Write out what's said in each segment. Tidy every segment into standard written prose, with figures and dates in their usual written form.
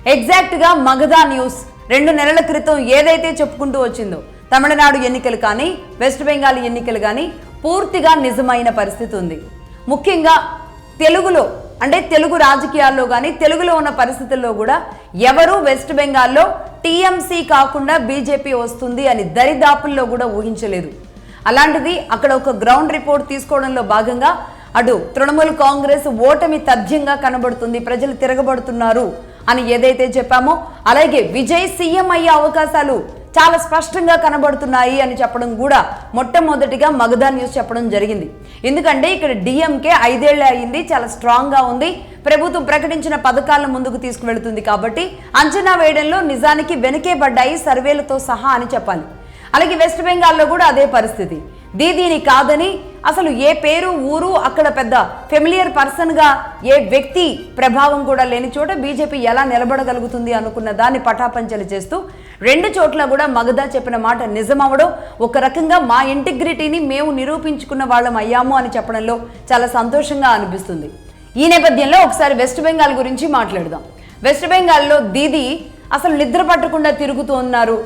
ఎగ్జాక్ట్గా మగధా న్యూస్ 2 నెలల క్రితం ఏదైతే చెప్పుకుంటూ వచ్చిందో తమిళనాడు ఎన్నికలు కానీ వెస్ట్ బెంగాల్ ఎన్నికలు కానీ పూర్తిగా నిజమైన పరిస్థితి ఉంది. ముఖ్యంగా తెలుగులో అంటే తెలుగు రాజకీయాల్లో కానీ తెలుగులో ఉన్న పరిస్థితుల్లో కూడా ఎవరు వెస్ట్ బెంగాల్లో టీఎంసీ కాకుండా బీజేపీ వస్తుంది అని దరిదాపుల్లో కూడా ఊహించలేదు. అలాంటిది అక్కడ ఒక గ్రౌండ్ రిపోర్ట్ తీసుకోవడంలో భాగంగా అటు తృణమూల్ కాంగ్రెస్ ఓటమి తథ్యంగా కనబడుతుంది, ప్రజలు తిరగబడుతున్నారు అని ఏదైతే చెప్పామో అలాగే విజయ్ సీఎం అయ్యే అవకాశాలు చాలా స్పష్టంగా కనబడుతున్నాయి అని చెప్పడం కూడా మొట్టమొదటిగా మగధా న్యూస్ చెప్పడం జరిగింది. ఎందుకంటే ఇక్కడ డిఎంకే 5 ఏళ్లు అయింది, చాలా స్ట్రాంగ్గా ఉంది, ప్రభుత్వం ప్రకటించిన పథకాలను ముందుకు తీసుకువెళుతుంది కాబట్టి అంచనా వేయడంలో నిజానికి వెనకే పడ్డాయి సర్వేలతో సహా అని చెప్పాలి. అలాగే వెస్ట్ బెంగాల్లో కూడా అదే పరిస్థితి. దీదీని కాదని అసలు ఏ పేరు ఊరు అక్కడ పెద్ద ఫెమిలియర్ పర్సన్గా ఏ వ్యక్తి ప్రభావం కూడా లేని చోట బీజేపీ ఎలా నిలబడగలుగుతుంది అనుకున్న దాన్ని పటాపంచలు చేస్తూ 2 చోట్ల కూడా మగధా చెప్పిన మాట నిజమవడం, ఒక రకంగా మా ఇంటిగ్రిటీని మేము నిరూపించుకున్న వాళ్ళం అయ్యాము అని చెప్పడంలో చాలా సంతోషంగా అనిపిస్తుంది. ఈ నేపథ్యంలో ఒకసారి వెస్ట్ బెంగాల్ గురించి మాట్లాడదాం. వెస్ట్ బెంగాల్లో దీదీ అసలు నిద్ర పట్టకుండా తిరుగుతూ ఉన్నారు,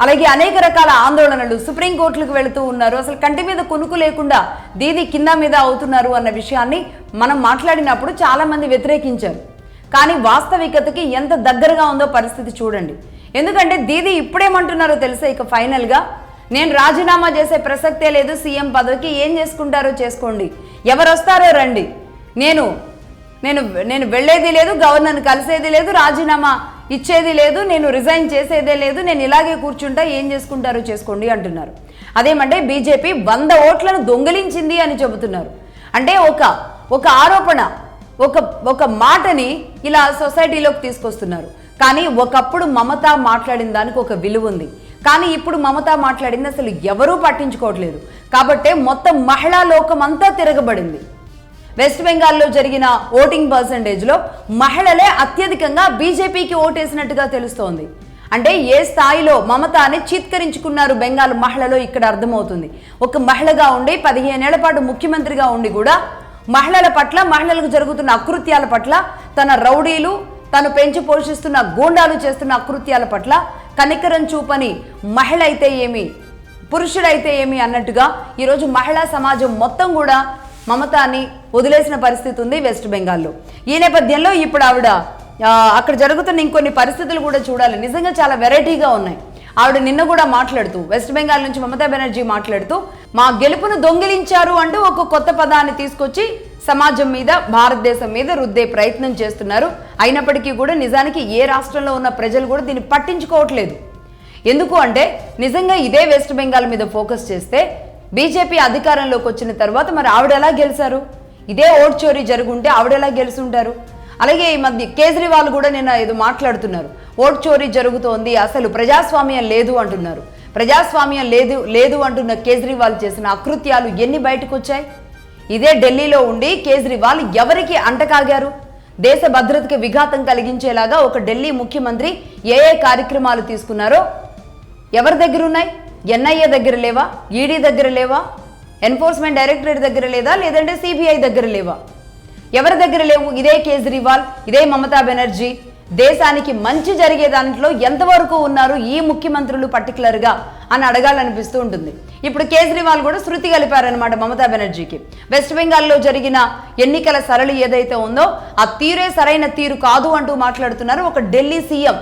అలాగే అనేక రకాల ఆందోళనలు, సుప్రీంకోర్టులకు వెళుతూ ఉన్నారు, అసలు కంటి మీద కొనుక్కు లేకుండా దీదీ కింద మీద అవుతున్నారు అన్న విషయాన్ని మనం మాట్లాడినప్పుడు చాలామంది వ్యతిరేకించారు. కానీ వాస్తవికతకి ఎంత దగ్గరగా ఉందో పరిస్థితి చూడండి. ఎందుకంటే దీదీ ఇప్పుడేమంటున్నారో తెలుసా, ఇక ఫైనల్గా నేను రాజీనామా చేసే ప్రసక్తే లేదు, సీఎం పదవికి ఏం చేసుకుంటారో చేసుకోండి, ఎవరు వస్తారో రండి, నేను వెళ్ళేది లేదు, గవర్నర్ని కలిసేది లేదు, రాజీనామా ఇచ్చేది లేదు, నేను రిజైన్ చేసేదే లేదు, నేను ఇలాగే కూర్చుంటా, ఏం చేసుకుంటారో చేసుకోండి అంటున్నారు. అదేమంటే బీజేపీ 100 ఓట్లను దొంగిలించింది అని చెబుతున్నారు. అంటే ఒక ఆరోపణ, ఒక మాటని ఇలా సొసైటీలోకి తీసుకొస్తున్నారు. కానీ ఒకప్పుడు మమత మాట్లాడిన దానికి ఒక విలువ ఉంది, కానీ ఇప్పుడు మమత మాట్లాడింది అసలు ఎవరూ పట్టించుకోవట్లేదు. కాబట్టే మొత్తం మహిళా లోకం అంతా తిరగబడింది. వెస్ట్ బెంగాల్లో జరిగిన ఓటింగ్ పర్సంటేజ్లో మహిళలే అత్యధికంగా బీజేపీకి ఓటేసినట్టుగా తెలుస్తోంది. అంటే ఏ స్థాయిలో మమతాని చీత్కరించుకున్నారు బెంగాల్ మహిళలో ఇక్కడ అర్థమవుతుంది. ఒక మహిళగా ఉండి 15 ఏళ్ల పాటు ముఖ్యమంత్రిగా ఉండి కూడా మహిళల పట్ల, మహిళలకు జరుగుతున్న అకృత్యాల పట్ల, తన రౌడీలు, తను పెంచి పోషిస్తున్న గూండాలు చేస్తున్న అకృత్యాల పట్ల కనికరం చూపని మహిళ అయితే ఏమి, పురుషుడైతే ఏమి అన్నట్టుగా ఈరోజు మహిళా సమాజం మొత్తం కూడా మమతాని వదిలేసిన పరిస్థితి ఉంది వెస్ట్ బెంగాల్లో. ఈ నేపథ్యంలో ఇప్పుడు ఆవిడ అక్కడ జరుగుతున్న ఇంకొన్ని పరిస్థితులు కూడా చూడాలి, నిజంగా చాలా వెరైటీగా ఉన్నాయి. ఆవిడ నిన్న కూడా మాట్లాడుతూ, వెస్ట్ బెంగాల్ నుంచి మమతా బెనర్జీ మాట్లాడుతూ, మా గెలుపును దొంగిలించారు అంటూ ఒక కొత్త పదాన్ని తీసుకొచ్చి సమాజం మీద, భారతదేశం మీద రుద్దే ప్రయత్నం చేస్తున్నారు. అయినప్పటికీ కూడా నిజానికి ఏ రాష్ట్రంలో ఉన్న ప్రజలు కూడా దీన్ని పట్టించుకోవట్లేదు. ఎందుకు అంటే నిజంగా ఇదే వెస్ట్ బెంగాల్ మీద ఫోకస్ చేస్తే బీజేపీ అధికారంలోకి వచ్చిన తర్వాత మరి ఆవిడ ఎలా గెలిచారు? ఇదే ఓట్ చోరీ జరుగుంటే ఆవిడ ఎలా గెలుచుంటారు? అలాగే ఈ మధ్య కేజ్రీవాల్ కూడా నిన్న ఏదో మాట్లాడుతున్నారు, ఓట్ చోరీ జరుగుతోంది, అసలు ప్రజాస్వామ్యం లేదు అంటున్నారు. ప్రజాస్వామ్యం లేదు అంటున్న కేజ్రీవాల్ చేసిన అకృత్యాలు ఎన్ని బయటకు వచ్చాయి? ఇదే ఢిల్లీలో ఉండి కేజ్రీవాల్ ఎవరికి అంటకాగారు? దేశ భద్రతకి విఘాతం కలిగించేలాగా ఒక ఢిల్లీ ముఖ్యమంత్రి ఏ కార్యక్రమాలు తీసుకున్నారో ఎవరి దగ్గర ఉన్నాయి? ఎన్ఐఏ దగ్గర లేవా? ఈడీ దగ్గర లేవా? ఎన్ఫోర్స్మెంట్ డైరెక్టరేట్ దగ్గర లేదా? లేదంటే సిబిఐ దగ్గర లేవా? ఎవరి దగ్గర లేవు? ఇదే కేజ్రీవాల్, ఇదే మమతా బెనర్జీ దేశానికి మంచి జరిగే దాంట్లో ఎంతవరకు ఉన్నారు ఈ ముఖ్యమంత్రులు పర్టికులర్గా అని అడగాలనిపిస్తూ ఉంటుంది. ఇప్పుడు కేజ్రీవాల్ కూడా శృతి కలిపారనమాట మమతా బెనర్జీకి. వెస్ట్ బెంగాల్లో జరిగిన ఎన్నికల సరళి ఏదైతే ఉందో ఆ తీరే సరైన తీరు కాదు అంటూ మాట్లాడుతున్నారు. ఒక ఢిల్లీ సీఎం